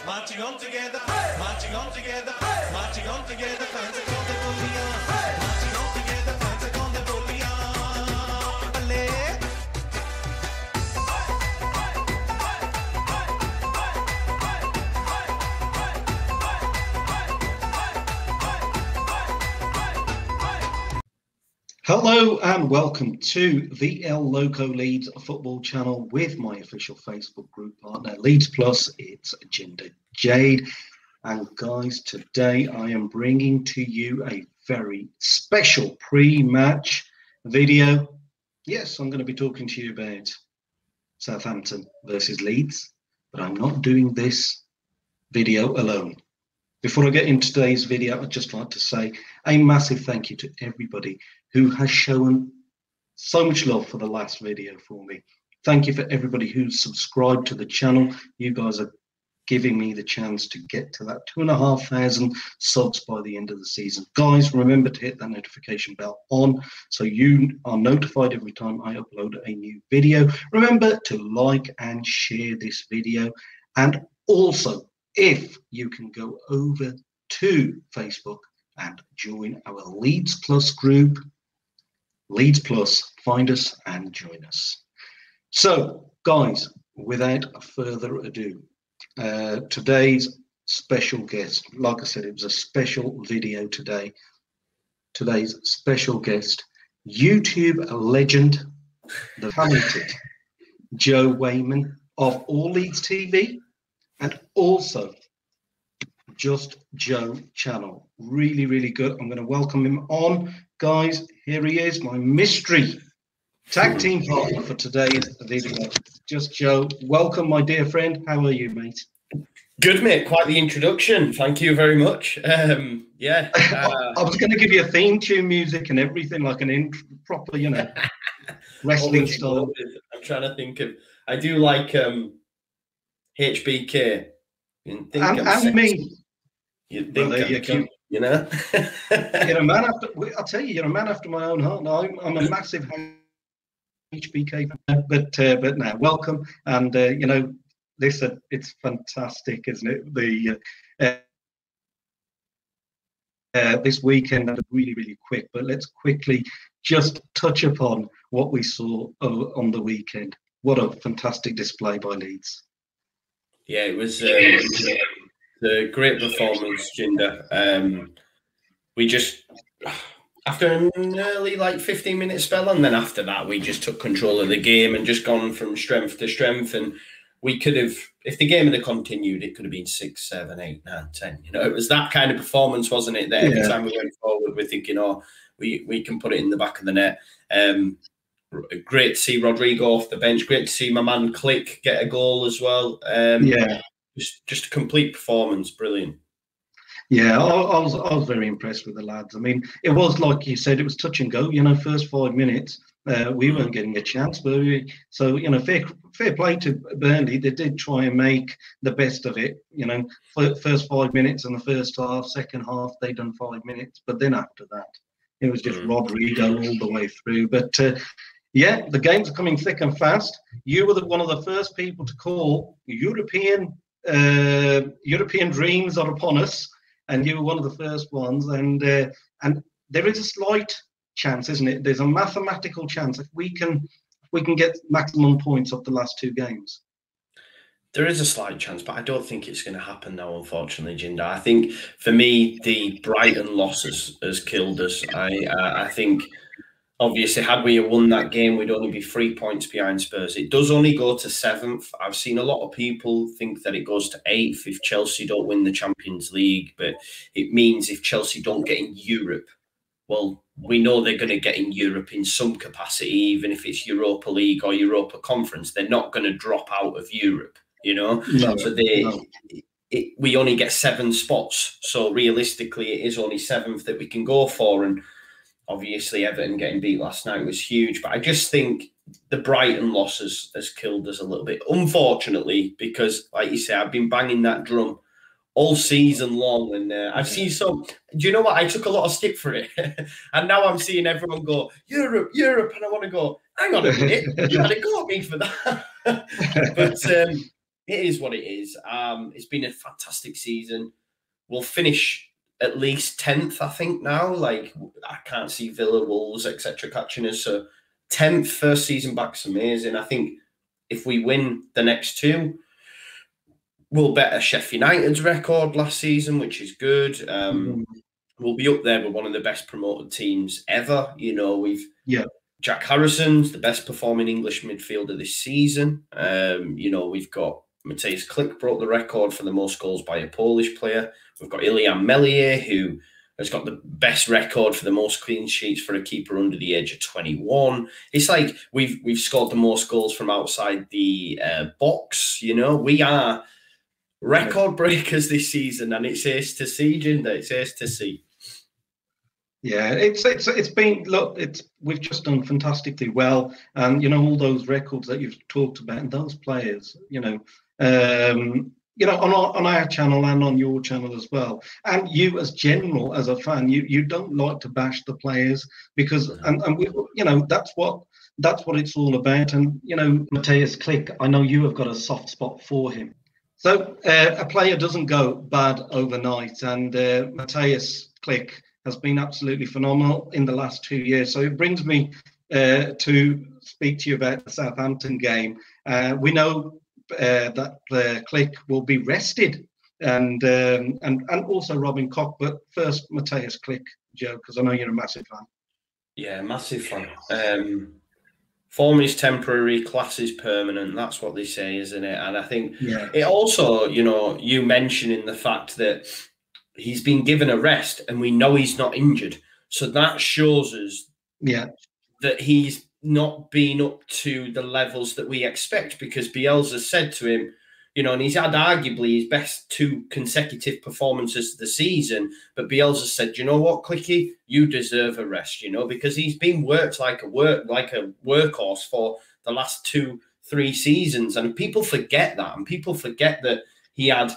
Marching on together, marching on together, marching on together, fans are called the bullion. Marching on together, fans are called the bullion. Hello and welcome to the Loco Leeds football channel with my official Facebook group partner Leeds Plus. It's Jinder Jade, and guys, today I am bringing to you a very special pre-match video. Yes, I'm going to be talking to you about Southampton versus Leeds, but I'm not doing this video alone. Before I get into today's video, I'd just like to say a massive thank you to everybody who has shown so much love for the last video for me. Thank you for everybody who's subscribed to the channel. You guys are giving me the chance to get to that 2,500 subs by the end of the season. Guys, remember to hit that notification bell on so you are notified every time I upload a new video. Remember to like and share this video, and also if you can go over to Facebook and join our Leeds Plus group. Leeds Plus, find us and join us. So, guys, without further ado, today's special guest, like I said, it was a special video today. Today's special guest, YouTube legend, the talented Joe Wainman of All Leeds TV, and also Just Joe channel. Really, really good. I'm going to welcome him on. Guys, here he is, my mystery tag team partner for today's video. Just Joe, welcome, my dear friend. How are you, mate? Good, mate. Quite the introduction. Thank you very much. Yeah. I was going to give you a theme tune music and everything, like an proper, you know, wrestling style. I'm trying to think of. I do like HBK. And me. You think I'm cute, you know? You're a man after. I'll tell you, you're a man after my own heart. Now, I'm a massive HBK fan, but now welcome, and you know, listen, it's fantastic, isn't it? This weekend, really, really quick, but let's quickly just touch upon what we saw on the weekend. What a fantastic display by Leeds. Yeah, it was a great performance, Jinder. We just, after an early 15-minute spell, and then after that, we just took control of the game and just gone from strength to strength. And we could have, if the game had continued, it could have been 6, 7, 8, 9, 10. You know, it was that kind of performance, wasn't it? That every time we went forward, we're thinking, oh, we can put it in the back of the net. Great to see Rodrigo off the bench. Great to see my man Click get a goal as well. Just a complete performance. Brilliant. Yeah, I was very impressed with the lads. I mean, it was like you said, it was touch and go. You know, first 5 minutes, we weren't getting a chance. But so you know, fair play to Burnley. They did try and make the best of it. You know, first 5 minutes in the first half, second half they done 5 minutes, but then after that, it was just Rodrigo all the way through. But yeah, the games are coming thick and fast. You were one of the first people to call European dreams are upon us, and you were one of the first ones. And there is a slight chance, isn't it? There's a mathematical chance if we can get maximum points of the last 2 games. There is a slight chance, but I don't think it's going to happen now, unfortunately, Jinder. I think for me, the Brighton loss has killed us. I think, obviously, had we won that game, we'd only be 3 points behind Spurs. It does only go to 7th. I've seen a lot of people think that it goes to 8th if Chelsea don't win the Champions League, but it means if Chelsea don't get in Europe, well, we know they're going to get in Europe in some capacity, even if it's Europa League or Europa Conference. They're not going to drop out of Europe, you know? No, so we only get 7 spots. So realistically, it is only 7th that we can go for. And obviously, Everton getting beat last night was huge. But I just think the Brighton loss has killed us a little bit, unfortunately, because, like you say, I've been banging that drum all season long. And I've seen some... Do you know what? I took a lot of stick for it. And now I'm seeing everyone go, Europe, Europe. And I want to go, hang on a minute. You had a go at me for that. But it is what it is. It's been a fantastic season. We'll finish at least 10th, I think, now. Like, I can't see Villa, Wolves, etc. catching us. So 10th, first season back's amazing. I think if we win the next two, we'll better Sheffield United's record last season, which is good. We'll be up there with one of the best promoted teams ever. You know, Jack Harrison's the best performing English midfielder this season. You know, we've got Mateusz Klich broke the record for the most goals by a Polish player. We've got Ilian Melier, who has got the best record for the most clean sheets for a keeper under the age of 21. It's like we've scored the most goals from outside the box. You know, we are record breakers this season, and it's ace to see, Jinder. It's ace to see. Yeah, it's been, look, we've just done fantastically well, and you know, all those records that you've talked about, and those players, on our channel and on your channel as well, and you as a fan, you don't like to bash the players because and we, that's what it's all about. And you know, Mateusz Klich, I know you have got a soft spot for him. So a player doesn't go bad overnight, and Mateusz Klich has been absolutely phenomenal in the last 2 years. So it brings me to speak to you about the Southampton game. We know that Klich will be rested, and also Robin Koch. But first, Mateusz Klich, Joe, because I know you're a massive fan. Yeah, massive fan. Form is temporary, class is permanent. That's what they say, isn't it? And I think it also, you mentioning the fact that he's been given a rest and we know he's not injured. So that shows us that he's not been up to the levels that we expect, because Bielsa said to him, and he's had arguably his best 2 consecutive performances of the season, but Bielsa said, you know what, Clicky, you deserve a rest, because he's been worked like a workhorse for the last 2-3 seasons. And people forget that. And people forget that he had,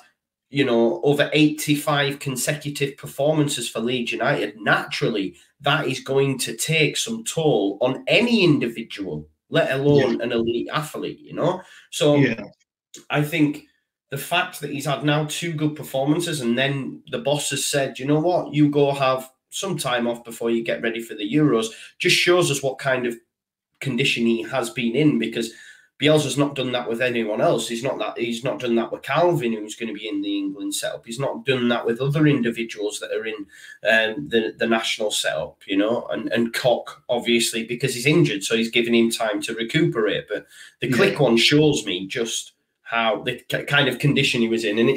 over 85 consecutive performances for Leeds United. Naturally, that is going to take some toll on any individual, let alone an elite athlete, So I think the fact that he's had now 2 good performances, and then the boss has said, you know what, you go have some time off before you get ready for the Euros, just shows us what kind of condition he has been in, because Bielsa's not done that with anyone else. He's not done that with Calvin, who's going to be in the England setup. He's not done that with other individuals that are in the national setup, and Koch, obviously, because he's injured, so he's giving him time to recuperate. But the Klich one shows me just how the kind of condition he was in. And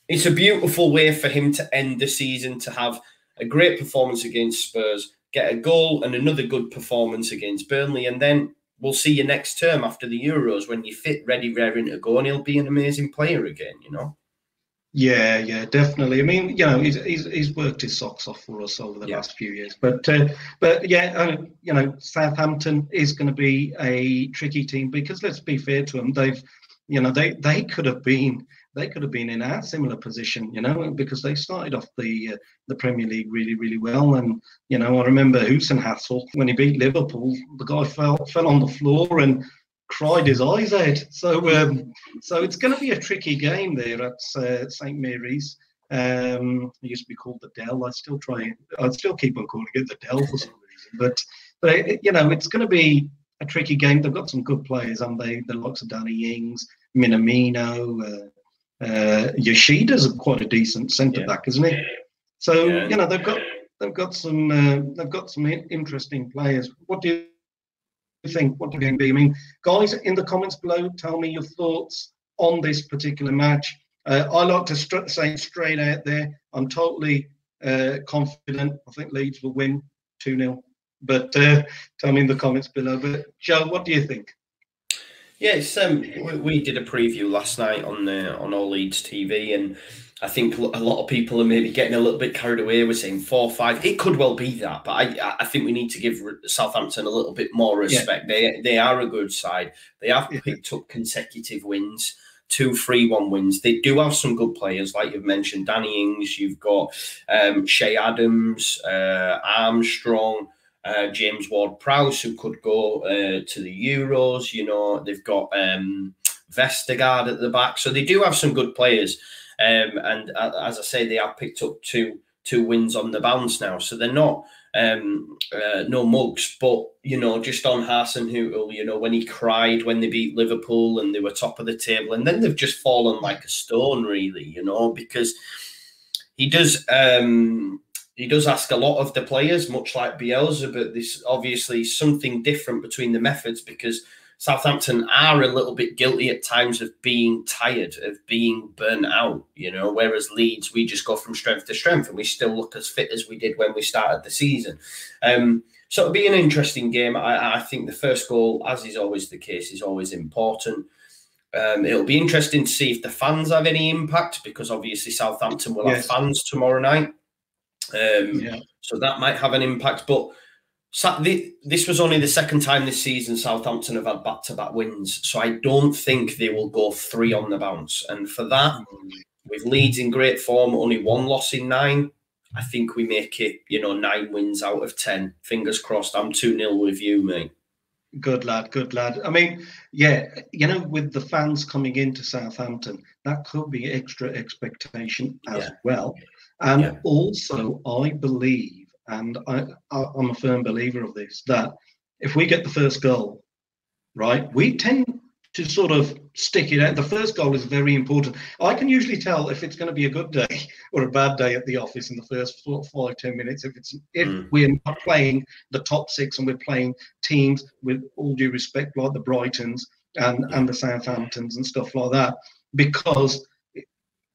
it's a beautiful way for him to end the season, to have a great performance against Spurs, get a goal and another good performance against Burnley, and then we'll see you next term after the Euros when you're fit, ready, raring to go, and he'll be an amazing player again, Yeah, definitely. I mean, he's worked his socks off for us over the last few years. But Southampton is going to be a tricky team, because let's be fair to them, they could have been in a similar position, because they started off the Premier League really, really well. And I remember Hasenhuttl, when he beat Liverpool, the guy fell on the floor and cried his eyes out. So it's going to be a tricky game there at St Mary's. It used to be called the Dell. I still keep on calling it the Dell for some reason. But it's going to be a tricky game. They've got some good players, and the likes of Danny Ings, Minamino, Yoshida's quite a decent centre back, isn't he? So they've got some interesting players. What do you think? What do you think? I mean, guys, in the comments below, tell me your thoughts on this particular match. I like to say straight out there, I'm totally confident. I think Leeds will win 2-0. But tell me in the comments below. But Joe, what do you think? Yeah, it's we did a preview last night on All Leeds TV, and I think a lot of people are maybe getting a little bit carried away with saying 4-5. It could well be that, but I think we need to give Southampton a little bit more respect. They are a good side. They have picked up consecutive wins, 2 3-1 wins. They do have some good players, like you've mentioned, Danny Ings. You've got Shea Adams, Armstrong, James Ward-Prowse, who could go to the Euros. They've got Vestergaard at the back. So they do have some good players. And as I say, they have picked up two wins on the bounce now. So they're not no mugs, but, you know, just on Hasenhuttl, you know, when he cried when they beat Liverpool and they were top of the table, and then they've just fallen like a stone, really, you know, because he does ask a lot of the players, much like Bielsa, but there's obviously something different between the methods, because Southampton are a little bit guilty at times of being tired, of being burnt out, you know, whereas Leeds, we just go from strength to strength and we still look as fit as we did when we started the season. So it'll be an interesting game. I think the first goal, as is always the case, is always important. It'll be interesting to see if the fans have any impact, because obviously Southampton will have fans tomorrow night. So that might have an impact. But this was only the second time this season Southampton have had back-to-back wins. So I don't think they will go 3 on the bounce. And for that, with Leeds in great form, only 1 loss in 9, I think we make it, you know, 9 wins out of 10. Fingers crossed. I'm 2-0 with you, mate. Good lad, good lad. I mean, yeah, you know, with the fans coming into Southampton, that could be extra expectation as well. And also, I believe, and I'm a firm believer of this, that if we get the first goal, right, we tend to sort of stick it out. The first goal is very important. I can usually tell if it's going to be a good day or a bad day at the office in the first 5-10 minutes. If we're not playing the top 6 and we're playing teams, with all due respect, like the Brightons and the Southamptons and stuff like that, because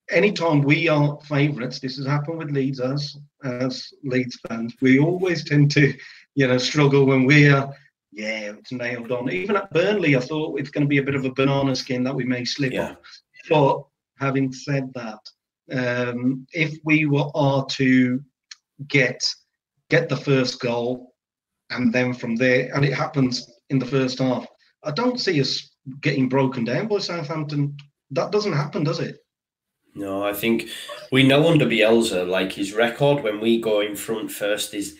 anytime we are favourites, this has happened with Leeds as Leeds fans, we always tend to, you know, struggle when we're, it's nailed on. Even at Burnley, I thought it's going to be a bit of a banana skin that we may slip on. But having said that, if we are to get the first goal, and then from there, and it happens in the first half, I don't see us getting broken down by Southampton. That doesn't happen, does it? No, I think we know under Bielsa, like, his record when we go in front first is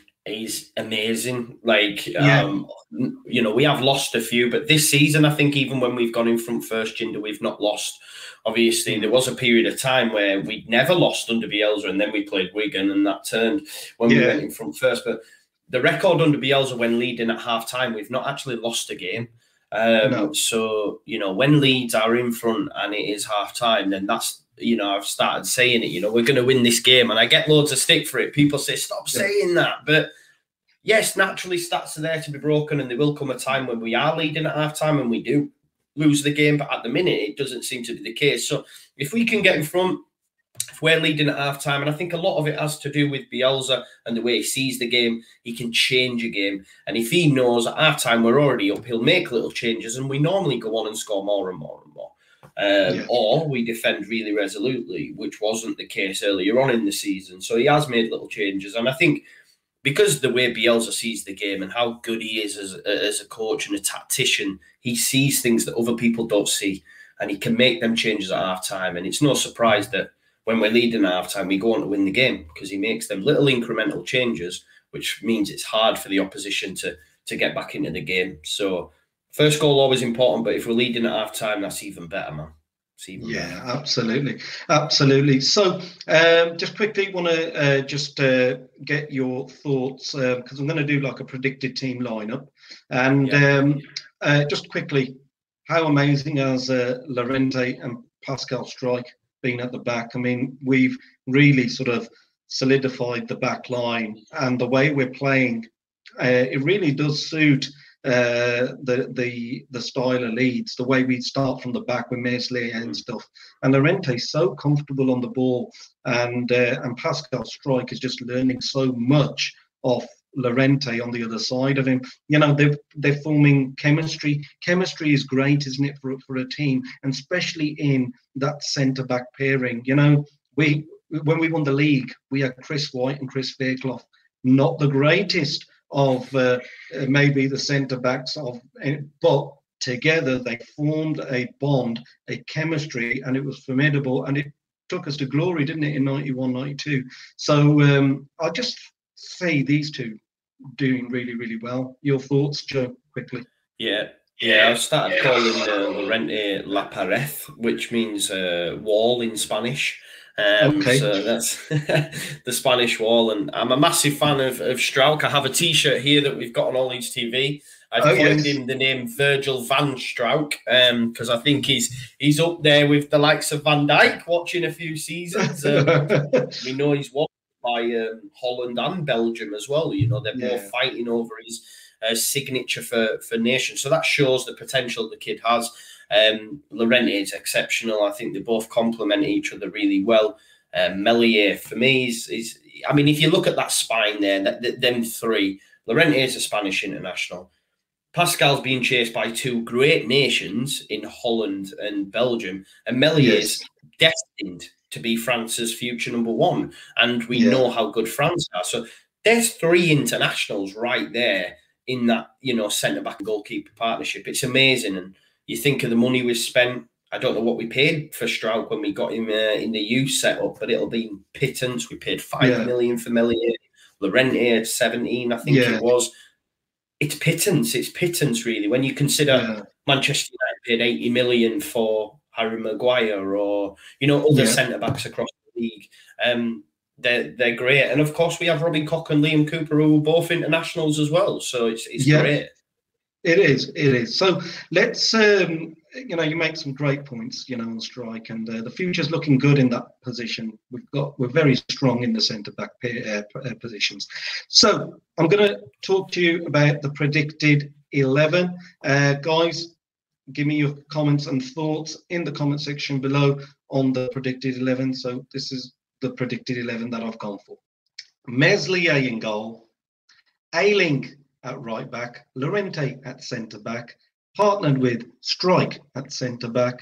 amazing. Like, you know, we have lost a few, but this season, I think even when we've gone in front first, Jinder, we've not lost. Obviously, there was a period of time where we'd never lost under Bielsa, and then we played Wigan, and that turned when we went in front first. But the record under Bielsa when leading at half-time, we've not actually lost a game. So, you know, when Leeds are in front and it is half-time, then that's, you know, I've started saying it, you know, we're going to win this game, and I get loads of stick for it. People say, stop saying that. But yes, naturally, stats are there to be broken, and there will come a time when we are leading at half-time and we do lose the game. But at the minute, it doesn't seem to be the case. So if we can get in front, if we're leading at half-time, and I think a lot of it has to do with Bielsa and the way he sees the game, he can change a game. And if he knows at half-time we're already up, he'll make little changes, and we normally go on and score more and more and more. Or we defend really resolutely, which wasn't the case earlier on in the season. So he has made little changes. And I think because the way Bielsa sees the game and how good he is as a coach and a tactician, he sees things that other people don't see, and he can make them changes at half-time. And it's no surprise that when we're leading at half-time, we go on to win the game, because he makes them little incremental changes, which means it's hard for the opposition to get back into the game. So first goal always important, but if we're leading at half-time, that's even better, man. Yeah, absolutely. Absolutely. So just quickly want to get your thoughts, because I'm going to do like a predicted team lineup. And just quickly, how amazing has Llorente and Pascal Struijk been at the back? I mean, we've really sort of solidified the back line, and the way we're playing, it really does suit the style of Leeds, the way we start from the back with Meslier and stuff. And Llorente's so comfortable on the ball, and Pascal Struijk is just learning so much off Llorente on the other side of him. You know, they're forming chemistry. Chemistry is great, isn't it, for a team, and especially in that centre back pairing. You know, when we won the league, we had Chris White and Chris Fairclough, not the greatest of maybe the centre backs but together they formed a bond, a chemistry, and it was formidable, and it took us to glory, didn't it, in 91-92. So I'll just say these two doing really, really well. Your thoughts, Joe, quickly? Yeah, Yeah, I've started calling Llorente La Pared, which means wall in Spanish. Okay. So that's the Spanish wall. And I'm a massive fan of Strauch. I have a T-shirt here that we've got on All Leeds TV. I've coined him the name Virgil van Strauch because I think he's up there with the likes of Van Dijk, watching a few seasons. We know he's watched by Holland and Belgium as well. You know, they're both fighting over his signature for nation. So that shows the potential the kid has. Llorente is exceptional. I think they both complement each other really well. Meslier, for me, is I mean, if you look at that spine there, them three, Llorente is a Spanish international. Pascal's being chased by two great nations in Holland and Belgium, and Meslier is destined to be France's future number one. And we know how good France are. So there's three internationals right there in that, you know, centre-back and goalkeeper partnership. It's amazing. And you think of the money we've spent. I don't know what we paid for Strauch when we got him in the youth setup, but it'll be pittance. We paid 5 million for Meslier. Llorente at 17, I think it was. It's pittance, really. When you consider Manchester United paid 80 million for Harry Maguire or, you know, other centre-backs across the league. They're great. And, of course, we have Robin Koch and Liam Cooper, who are both internationals as well. So it's great. It is. So let's, you know, you make some great points, you know, on strike, and the future's looking good in that position. We're very strong in the centre-back positions. So I'm going to talk to you about the predicted 11. Guys, give me your comments and thoughts in the comment section below on the predicted 11. So this is the predicted 11 that I've gone for. Meslier in goal, Ayling at right back, Llorente at centre back, partnered with Strike at centre back,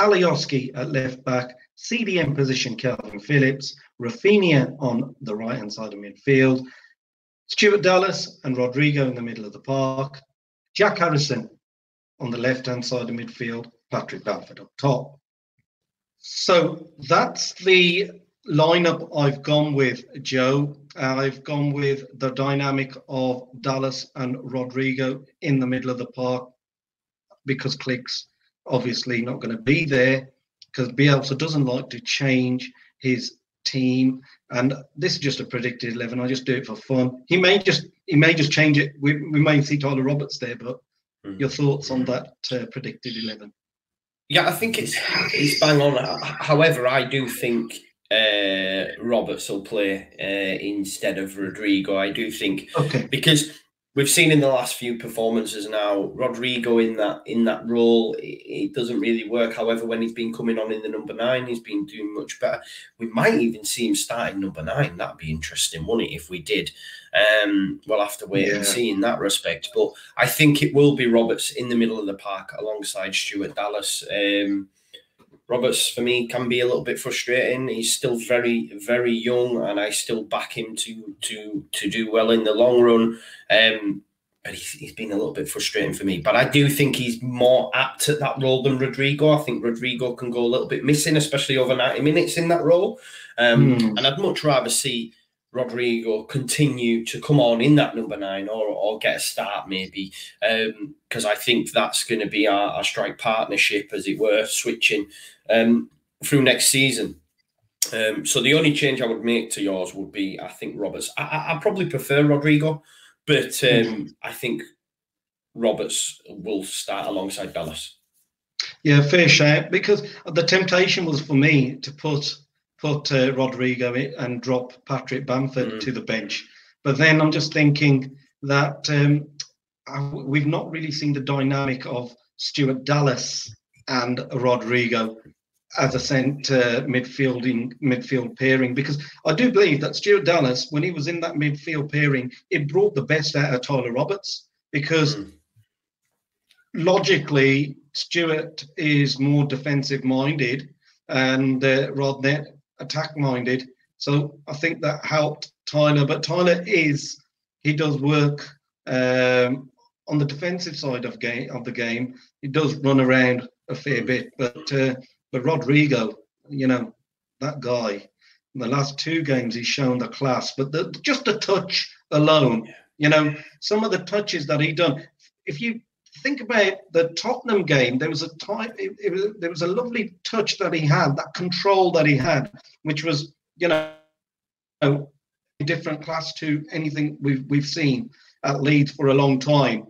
Alioski at left back, CDM position Calvin Phillips, Rafinha on the right hand side of midfield, Stuart Dallas and Rodrigo in the middle of the park, Jack Harrison on the left hand side of midfield, Patrick Bamford up top. So that's the lineup I've gone with, Joe. I've gone with the dynamic of Dallas and Rodrigo in the middle of the park because Click's obviously not going to be there because Bielsa doesn't like to change his team. And this is just a predicted 11. I just do it for fun. He may just change it. We may see Tyler Roberts there, but your thoughts on that predicted 11? Yeah, I think it's bang on. However, I do think Roberts will play instead of Rodrigo. I do think because we've seen in the last few performances now, Rodrigo in that role, it doesn't really work. However, when he's been coming on in the number 9, he's been doing much better. We might even see him starting number 9. That'd be interesting, wouldn't it, if we did? We'll have to wait and see in that respect. But I think it will be Roberts in the middle of the park alongside Stuart Dallas. Roberts, for me, can be a little bit frustrating. He's still very, very young, and I still back him to do well in the long run. But he's been a little bit frustrating for me. But I do think he's more apt at that role than Rodrigo. I think Rodrigo can go a little bit missing, especially over 90 minutes in that role. And I'd much rather see Rodrigo continue to come on in that number 9 or get a start maybe, because I think that's going to be our strike partnership, as it were, switching through next season. So the only change I would make to yours would be, I think, Roberts. I probably prefer Rodrigo, but I think Roberts will start alongside Dallas. Yeah, fair shout, because the temptation was for me to put Rodrigo in and drop Patrick Bamford to the bench. But then I'm just thinking that we've not really seen the dynamic of Stuart Dallas and Rodrigo as a centre midfield pairing, because I do believe that Stuart Dallas, when he was in that midfield pairing, it brought the best out of Tyler Roberts, because logically Stuart is more defensive minded and Rodney attack minded. So I think that helped Tyler. But Tyler he does work on the defensive side of the game. He does run around a fair bit. But Rodrigo, you know, that guy, in the last 2 games he's shown the class. But just the touch alone, you know, some of the touches that he done. If you think about the Tottenham game, there was a time, there was a lovely touch that he had, that control that he had, which was, you know, a different class to anything we've seen at Leeds for a long time,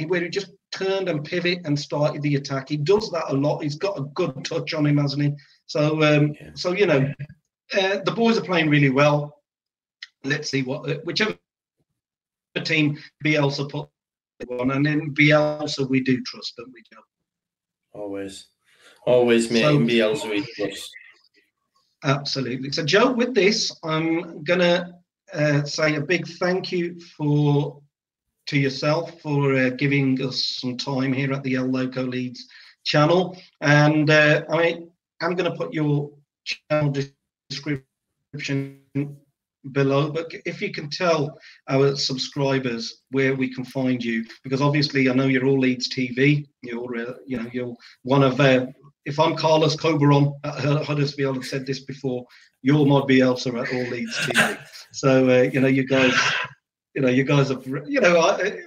where he just turned and pivot and started the attack. He does that a lot. He's got a good touch on him, hasn't he? So, so you know, the boys are playing really well. Let's see whichever team Bielsa put on, and then Bielsa we do trust, don't we, Joe? Always, mate. In Bielsa we trust. Absolutely. So, Joe, with this, I'm gonna say a big thank you to yourself for giving us some time here at the Loco Leeds channel, and I'm going to put your channel description below, but if you can tell our subscribers where we can find you, because obviously I know you're all Leeds TV, you're one of if I'm Carlos Coberon at Huddersfield, I've said this before, you're my Bielsa at all Leeds TV. So you guys are,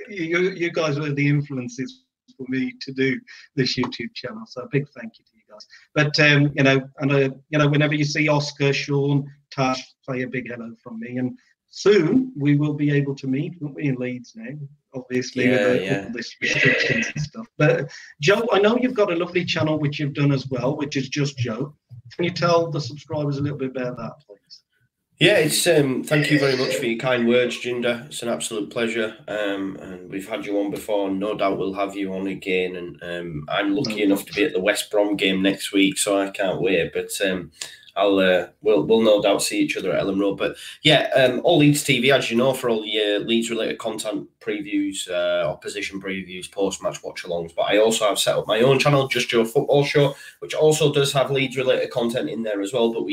you guys were the influences for me to do this YouTube channel. So a big thank you to you guys. But whenever you see Oscar, Sean, Tash, say a big hello from me. And soon we will be able to meet, won't we, in Leeds now? Obviously, with all this restrictions and stuff. But Joe, I know you've got a lovely channel which you've done as well, which is Just Joe. Can you tell the subscribers a little bit about that, please? Yeah, it's thank you very much for your kind words, Jinder. It's an absolute pleasure. And we've had you on before, and no doubt we'll have you on again. And I'm lucky enough to be at the West Brom game next week, so I can't wait. But we'll no doubt see each other at Ellen Road. But yeah, all Leeds TV, as you know, for all the Leeds related content, previews, opposition previews, post-match watch-alongs. But I also have set up my own channel, Just Joe Football Show, which also does have Leeds related content in there as well. But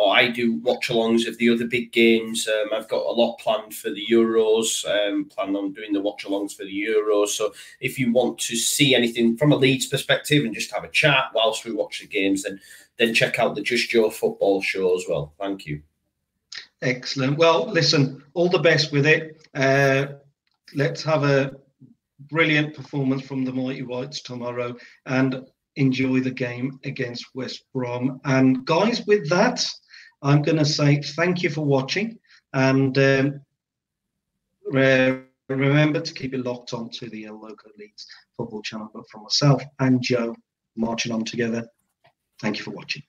I do watch-alongs of the other big games. I've got a lot planned for the Euros. Plan on doing the watch-alongs for the Euros. So if you want to see anything from a Leeds perspective and just have a chat whilst we watch the games, then check out the Just Joe Football Show as well. Thank you. Excellent. Well, listen, all the best with it. Let's have a brilliant performance from the Mighty Whites tomorrow and enjoy the game against West Brom. And guys, with that, I'm going to say thank you for watching, and remember to keep it locked on to the Loco Leeds football channel. But from myself and Joe, marching on together, thank you for watching.